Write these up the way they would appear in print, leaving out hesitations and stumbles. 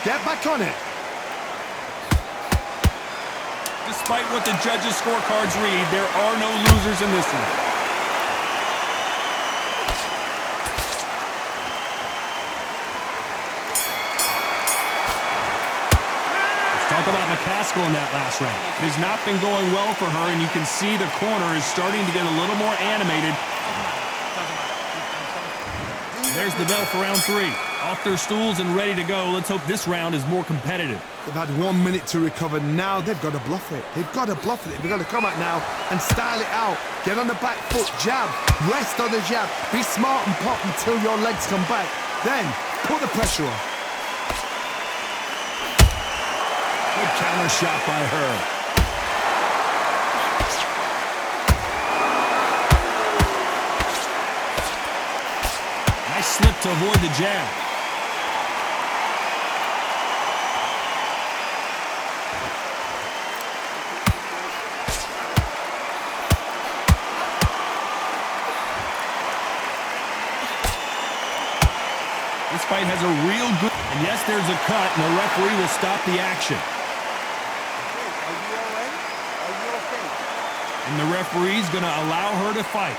Get back on it. Despite what the judges' scorecards read, there are no losers in this one. Talk about McCaskill in that last round. It has not been going well for her, and you can see the corner is starting to get a little more animated. There's the bell for round 3. Off their stools and ready to go. Let's hope this round is more competitive. They've had 1 minute to recover. Now they've got to bluff it. They've got to bluff it. They've got to come out now and style it out. Get on the back foot, jab, rest on the jab. Be smart and pop until your legs come back. Then put the pressure on. Good counter shot by her. Nice slip to avoid the jab. This fight has a real good... And yes, there's a cut, and the referee will stop the action. And the referee's going to allow her to fight.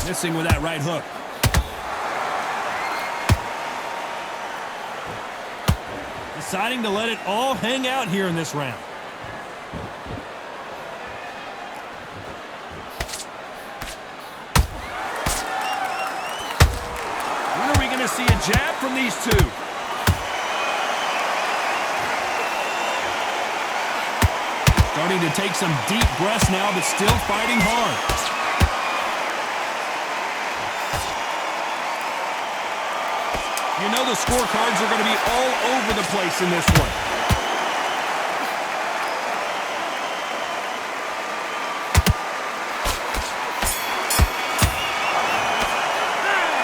Missing with that right hook. Deciding to let it all hang out here in this round. When are we going to see a jab from these two? Starting to take some deep breaths now, but still fighting hard. You know the scorecards are going to be all over the place in this one.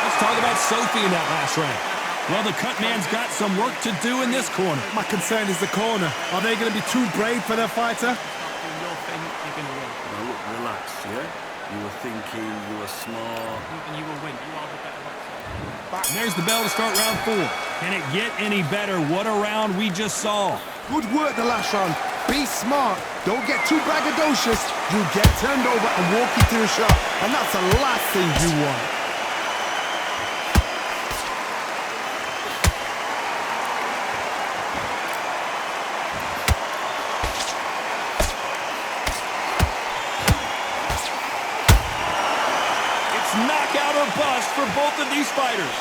Let's talk about Sophie in that last round. Well, the cut man's got some work to do in this corner. My concern is the corner. Are they going to be too brave for their fighter? No, relax, yeah? You were thinking, you were smart. And you will win. You are the better boxer. And there's the bell to start round 4. Can it get any better? What a round we just saw. Good work the last round. Be smart. Don't get too braggadocious. You get turned over and walk into the shot. And that's the last thing you want. Knockout or bust for both of these fighters.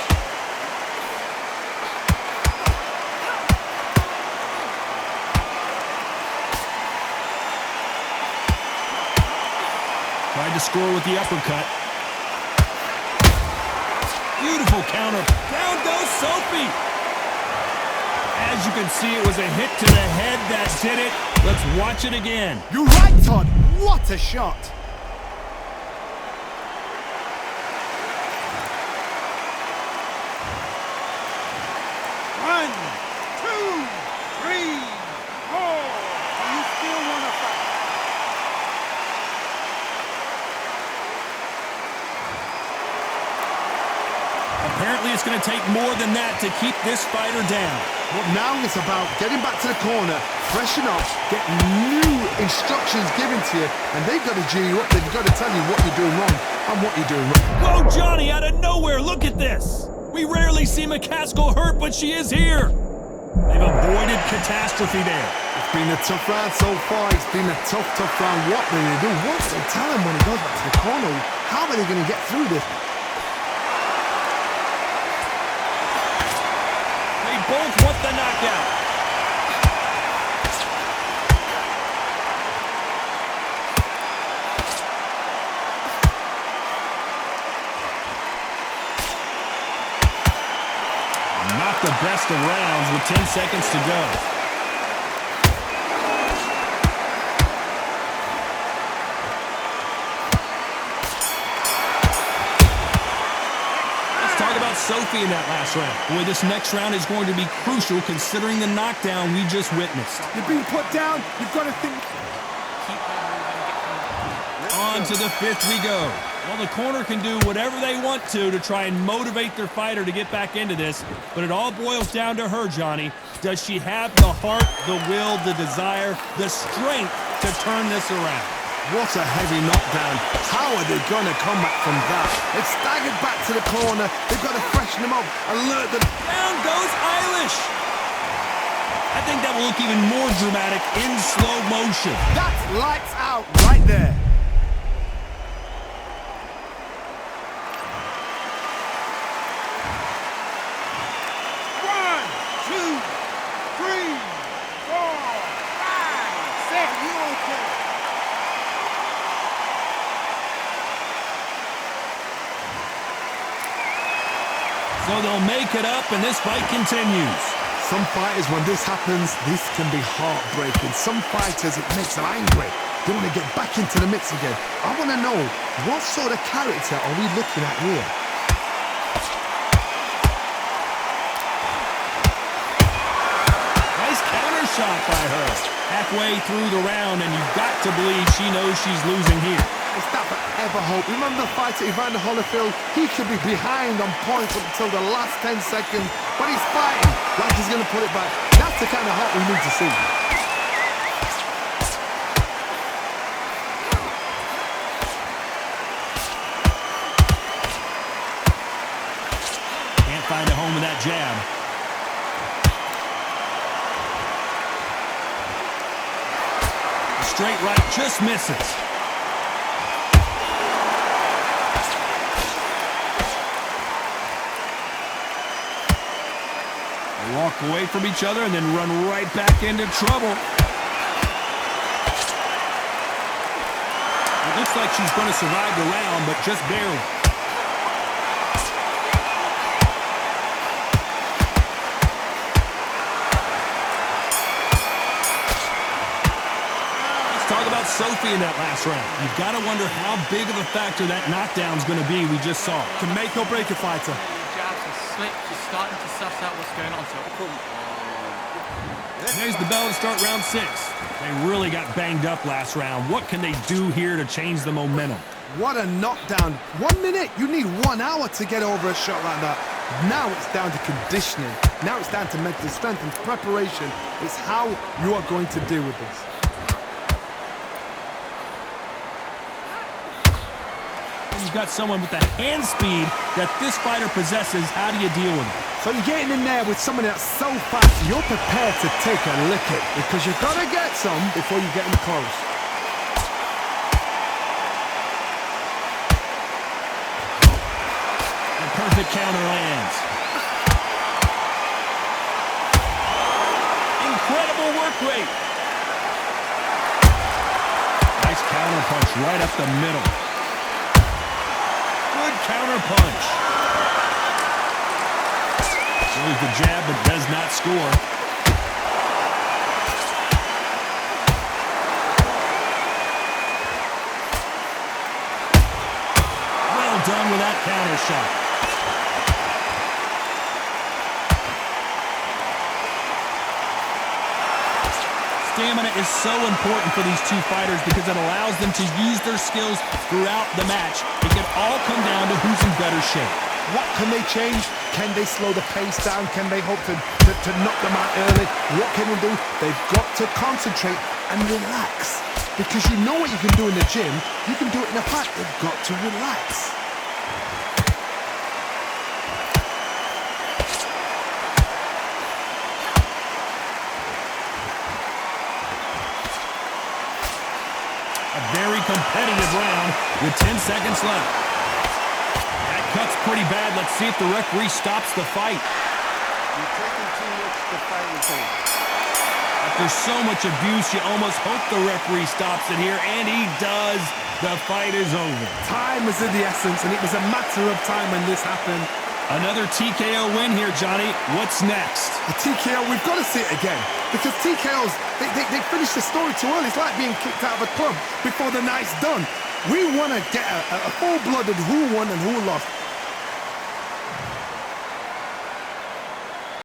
Tried to score with the uppercut. Beautiful counter. Down goes Sophie. As you can see, it was a hit to the head that did it. Let's watch it again. You're right, Todd. What a shot. Apparently, it's going to take more than that to keep this fighter down. But now it's about getting back to the corner, freshen up, get new instructions given to you, and they've got to G you up. They've got to tell you what you're doing wrong and what you're doing right. Whoa, Johnny, out of nowhere, look at this. We rarely see McCaskill hurt, but she is here. They've avoided catastrophe there. It's been a tough round so far. It's been a tough round. What are they going to do? What's they tell him when he goes back to the corner? How are they going to get through this? Both want the knockout. Not the best of rounds with 10 seconds to go. Sophie in that last round. Boy, this next round is going to be crucial considering the knockdown we just witnessed. You're being put down. You've got to think. Keep her moving, get her. On to the fifth we go. Well, the corner can do whatever they want to try and motivate their fighter to get back into this, but it all boils down to her, Johnny. Does she have the heart, the will, the desire, the strength to turn this around? What a heavy knockdown. How are they going to come back from that? They've staggered back to the corner. They've got to freshen them up, alert them. Down goes Eilish. I think that will look even more dramatic in slow motion. That's lights out right there. So they'll make it up, and this fight continues. Some fighters, when this happens, this can be heartbreaking. Some fighters, it makes them angry. They want to get back into the mix again. I want to know, what sort of character are we looking at here? Nice counter shot by her. Halfway through the round, and you've got to believe she knows she's losing here. It's that forever hope. Remember the fighter Evander Holyfield? He could be behind on points up until the last 10 seconds, but he's fighting like he's going to put it back. That's the kind of hope we need to see. Can't find a home with that jab. A straight right just misses. Walk away from each other and then run right back into trouble. It looks like she's going to survive the round, but just barely. Let's talk about Sophie in that last round. You've got to wonder how big of a factor that knockdown is going to be we just saw. Can make or break a fighter. Jabs are slick. She's starting to suss out what's going on. So There's the bell to start round 6. They really got banged up last round. What can they do here to change the momentum? What a knockdown. 1 minute, you need 1 hour to get over a shot like that. Now it's down to conditioning. Now it's down to mental strength and preparation. It's how you are going to deal with this. You've got someone with the hand speed that this fighter possesses. How do you deal with it? So you're getting in there with someone that's so fast, you're prepared to take a licking because you've got to get some before you get them close. The perfect counter lands. Incredible work rate. Nice counter punch right up the middle. Good counter punch. Throws the jab but does not score. Well done with that counter shot. Stamina is so important for these two fighters because it allows them to use their skills throughout the match. It can all come down to who's in better shape. What can they change? Can they slow the pace down? Can they hope to knock them out early? What can they do? They've got to concentrate and relax. Because you know what you can do in the gym, you can do it in a fight. They've got to relax. A very competitive round with 10 seconds left. Cut's pretty bad. Let's see if the referee stops the fight. You're taking too much to fight with him. After so much abuse, you almost hope the referee stops it here, and he does. The fight is over. Time is of the essence, and it was a matter of time when this happened. Another TKO win here, Johnny. What's next? The TKO, we've got to see it again. Because TKOs, they finish the story too early. It's like being kicked out of a club before the night's done. We want to get a full-blooded who won and who lost.